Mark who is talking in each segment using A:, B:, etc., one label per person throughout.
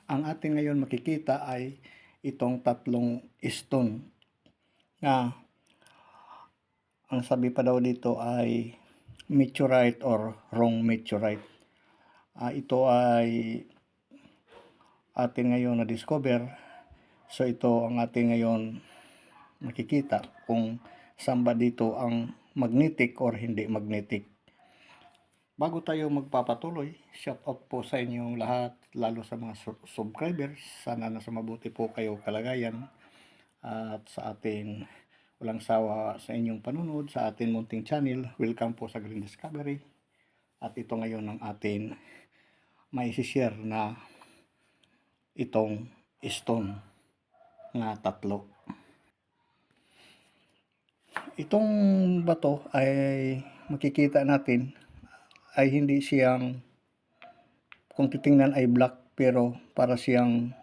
A: ang atin ngayon makikita ay itong tatlong stone na ang sabi pa daw dito ay meteorite or wrong meteorite. Ito ay atin ngayon na-discover. So ito ang atin ngayon makikita kung saan ba dito ang magnetic or hindi magnetic. Bago tayo magpapatuloy, shout out po sa inyong lahat, lalo sa mga subscribers. Sana nasa mabuti po kayo kalagayan at sa atin walang sawa sa inyong panunod sa atin munting channel. Welcome po sa Green Discovery. At ito ngayon ang atin may share na itong stone na tatlo. Itong bato ay makikita natin ay hindi siyang, kung titingnan ay black, pero para siyang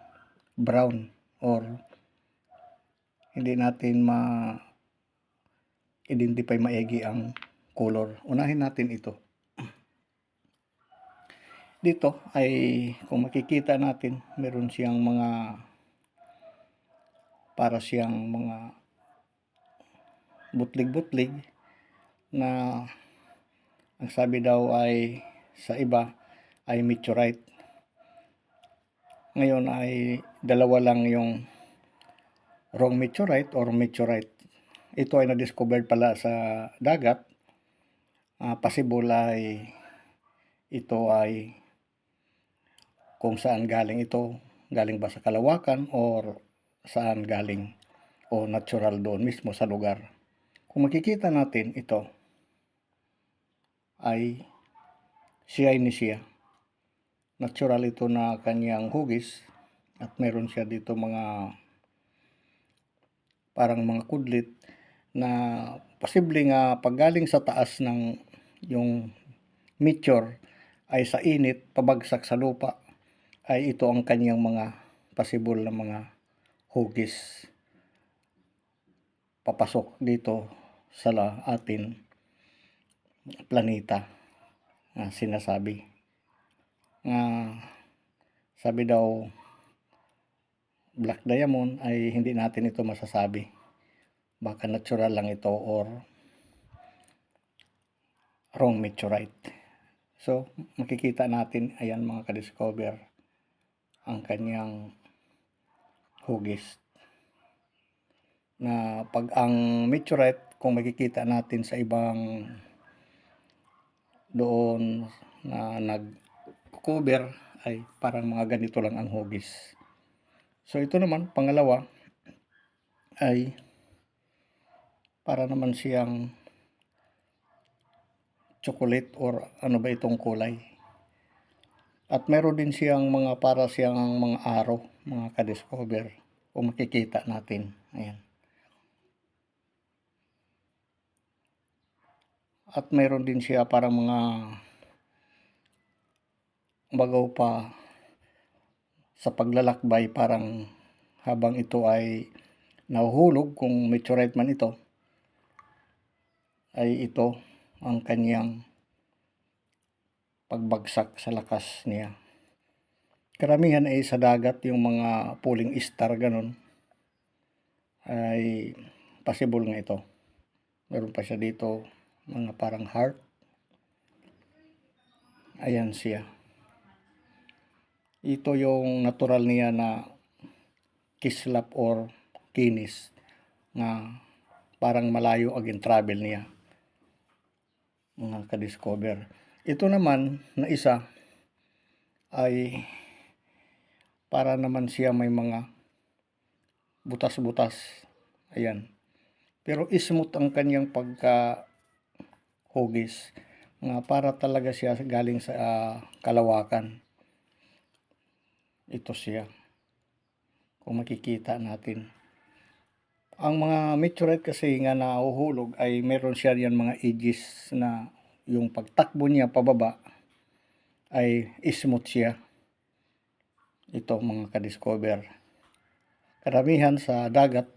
A: brown or hindi natin ma-identify maigi ang color. Unahin natin ito. Dito ay kung makikita natin meron siyang mga para siyang mga butlig-butlig na ang sabi daw ay sa iba ay meteorite. Ngayon ay dalawa lang yung wrong meteorite or meteorite. Ito ay na-discovered pala sa dagat. Possible ay ito ay kung saan galing ito. Galing ba sa kalawakan or saan galing o natural doon mismo sa lugar. Kung makikita natin ito ay siya. Natural ito na kanyang hugis at meron siya dito mga parang mga kudlit na posible nga paggaling sa taas ng yung meteor ay sa init pabagsak sa lupa ay ito ang kanyang mga possible na mga hugis papasok dito sa atin planeta na sinasabi. Sabi daw black diamond ay hindi natin ito masasabi. Baka natural lang ito or wrong meteorite. So makikita natin ayan mga ka-discover ang kanyang hugis. Na pag ang meteorite kung makikita natin sa ibang doon na nag-cover ay parang mga ganito lang ang hugis. So ito naman pangalawa ay para naman siyang chocolate or ano ba itong kulay. At meron din siyang mga para siyang mga araw, mga ka-discover kung makikita natin. Ayan. At meron din siya parang mga bagaw pa sa paglalakbay parang habang ito ay nahuhulog kung meteorite man ito ay ito ang kanyang pagbagsak sa lakas niya. Karamihan ay sa dagat yung mga pulling star ganun ay possible nga ito. Meron pa siya dito mga parang heart. Ayan siya. Ito yung natural niya na kislap or kinis na parang malayo agin travel niya mga ka-discover. Ito naman na isa ay para naman siya may mga butas-butas. Ayan. Pero smooth ang kanyang pagka-hugis. Para talaga siya galing sa kalawakan. Ito siya. Kung makikita natin. Ang mga meteorite kasi nga nahuhulog ay meron siya yan mga edges na yung pagtakbo niya pababa ay smooth siya. Ito mga ka-discover. Karamihan sa dagat,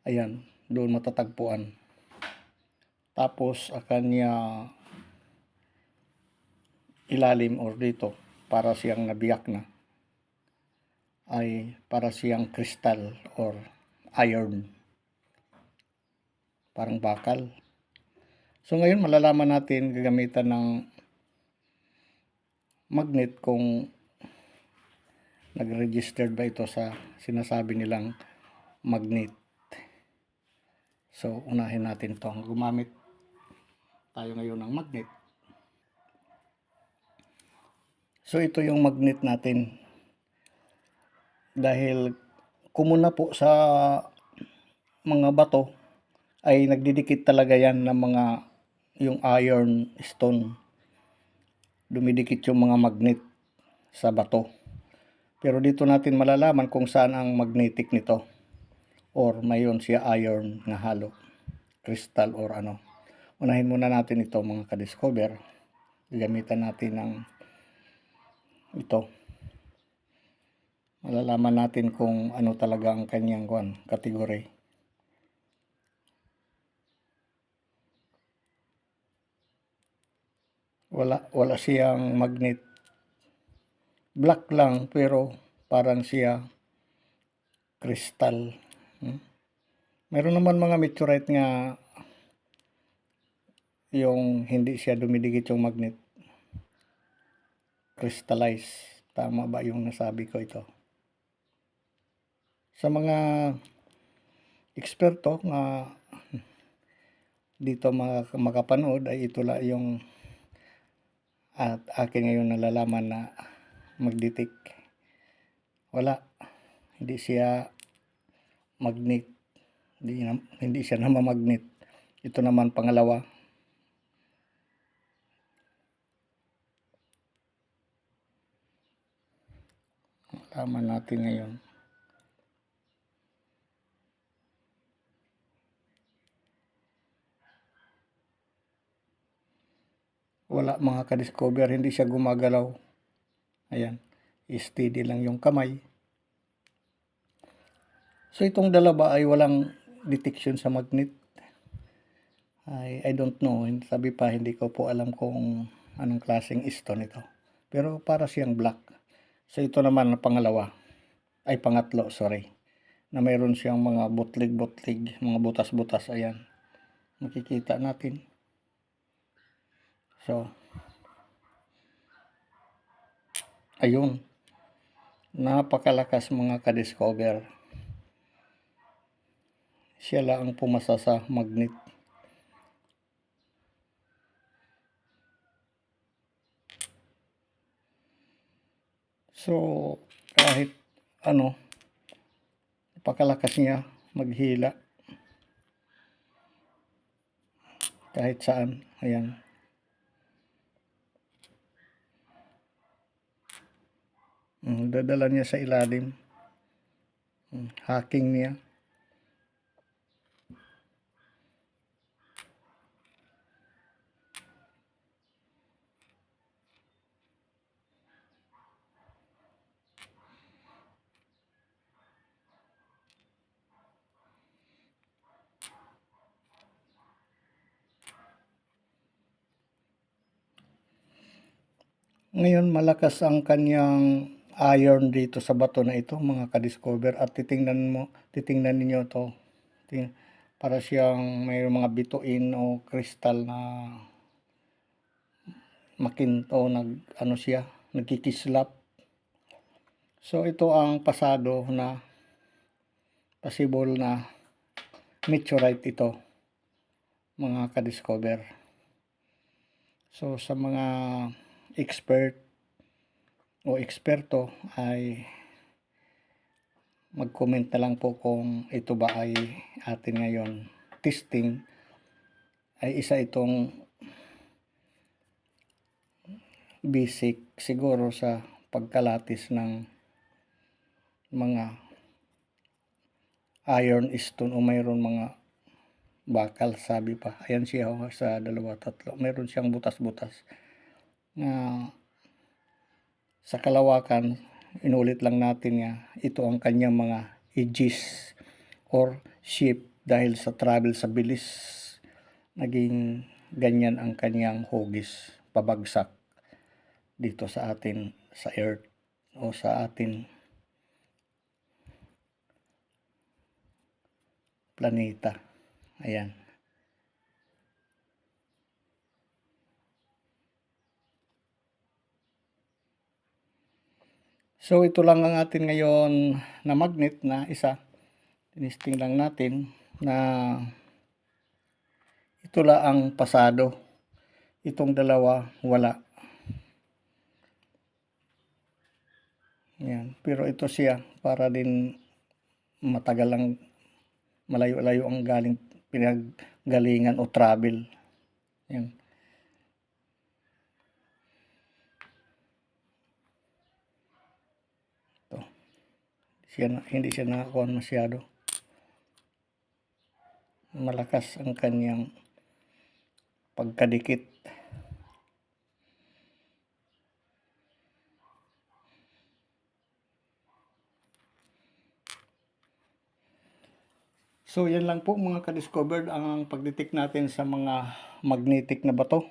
A: ayan, doon matatagpuan. Tapos akan niya ilalim or dito para siyang nabiyak na. ay para siyang kristal or iron, parang bakal. So ngayon malalaman natin gagamitan ng magnet kung nag-registered ba ito sa sinasabi nilang magnet. So unahin natin ito. Gumamit tayo ngayon ng magnet. So ito yung magnet natin. Dahil common na po sa mga bato ay nagdidikit talaga yan ng mga yung iron stone. Dumidikit yung mga magnet sa bato. Pero dito natin malalaman kung saan ang magnetic nito. Or mayon siya iron na halo. Crystal or ano. Unahin muna natin ito mga ka-discover. Gagamitan natin ng ito. Malalaman natin kung ano talaga ang kanyang category. Wala siyang magnet. Black lang pero parang siya crystal. Meron naman mga meteorite nga yung hindi siya dumidikit yung magnet. Crystallize. Tama ba yung nasabi ko ito? Sa mga eksperto nga dito makapanood ay ito lang yung at akin ngayon nalalaman na magnetic. Wala. Hindi siya magnet. Hindi siya namamagnet. Ito naman pangalawa. Malaman natin ngayon. Wala mga ka-discover, hindi siya gumagalaw. Ayan, steady lang yung kamay. So itong dalawa ay walang detection sa magnet. I don't know, sabi pa hindi ko po alam kung anong klaseng stone ito. Pero para siyang black. So ito naman ang pangalawa, ay pangatlo, sorry. Na mayroon siyang mga butlig-butlig, mga butas-butas, ayan. Makikita natin. So, ayun. Napakalakas mga ka-discover. Siya lang ang pumasa sa magnet. So, kahit ano, napakalakas niya maghila. Kahit saan, ayan. Dadala niya sa ilalim. Hacking niya. Ngayon malakas ang kanyang iron dito sa bato na ito mga ka-discover at titingnan niyo to. Para siyang may mga bituin o kristal na makinto ano siya, nagkikislap. So ito ang pasado na possible na meteorite ito mga ka-discover. So sa mga expert o eksperto ay mag-comment na lang po kung ito ba ay atin ngayon testing ay isa itong basic siguro sa pagkalatis ng mga iron stone o mayroon mga bakal, sabi pa. Ayan siya sa dalawa, tatlo. Mayroon siyang butas-butas na sa kalawakan, inulit lang natin nga, ito ang kanyang mga edges or shape dahil sa travel sa bilis. Naging ganyan ang kanyang hugis, pabagsak dito sa atin sa earth o sa atin planeta. Ayan. So ito lang ang atin ngayon na magnet na isa. Tinisting lang natin na ito lang ang pasado. Itong dalawa wala. Ayan. Pero ito siya para din matagal lang, malayo-layo ang pinaggalingan o travel. Ayan. Ito. Hindi siya nakakuha masyado. Malakas ang kanyang pagkadikit. So yan lang po mga ka-discovered ang pagdetect natin sa mga magnetic na bato.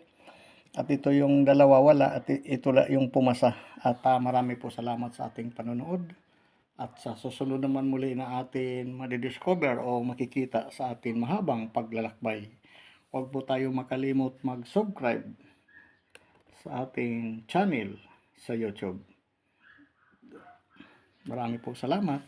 A: At ito yung dalawa wala at ito yung pumasa. At marami po salamat sa ating panonood. At sa susunod naman muli na atin madidiscover o makikita sa ating mahabang paglalakbay. Huwag po tayo makalimot mag-subscribe sa ating channel sa YouTube. Marami po salamat.